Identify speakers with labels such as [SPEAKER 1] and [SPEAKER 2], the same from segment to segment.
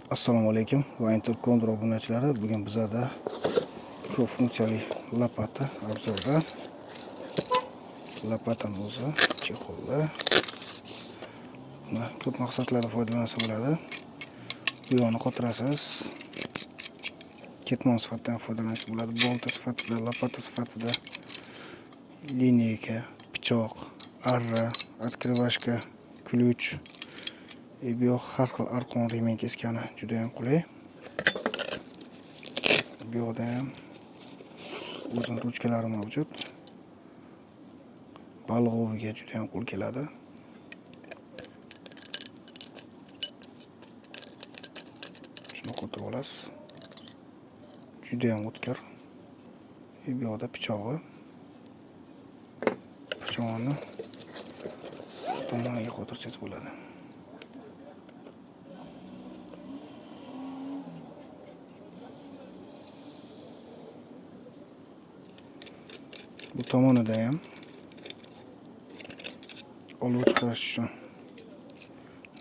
[SPEAKER 1] Assalomu alaykum. Vayntur Kondro obunachilari. Bugun bizada ko'p funksiyali lopata obzorda. Lopatamiz o'zi chexolda. Ko'p maqsadlarda foydalansa bo'ladi. Bu yo'lni qotirasiz. Ketmon sifatida foydalansa bo'ladi. Bolta sifatida, lopata sifatida, lineyka, pichoq, arra, открывашка, ключ. Bu yoq har xil arqon remen keskani juda ham qulay. Bu yoqda ham o'zini ruchkalari mavjud. Baliq oviga juda ham qo'l keladi. Shuni qo'yib olasiz. Juda ham o'tkir. Bu yoqda pichog'i. Pichog'ini tomoniga qo'ytirsangiz bo'ladi. Bu tomonida ham olov chiqarish uchun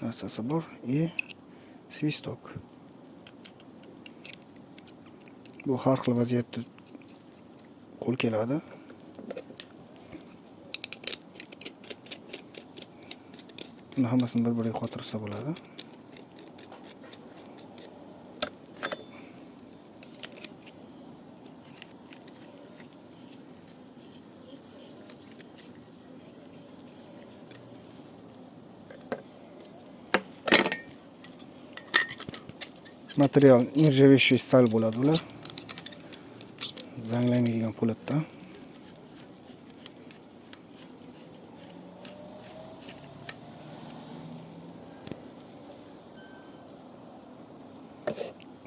[SPEAKER 1] narsasi bor и svistok. Bu har xil vaziyatda qo'l keladi. Buni hammasini bir-biriga qotirsa bo'ladi. Material nержавеющий сталь bo'ladi ular. Zanglamaydigan po'latdan.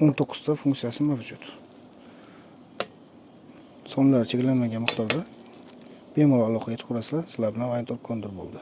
[SPEAKER 1] O'n to'qqizta funksiyasi mavjud. Sonlari cheklanmagan miqdorda bemalol aloqaga chiqarasizlar. Sizlar bilan Vayntur Kondro bo'ldi.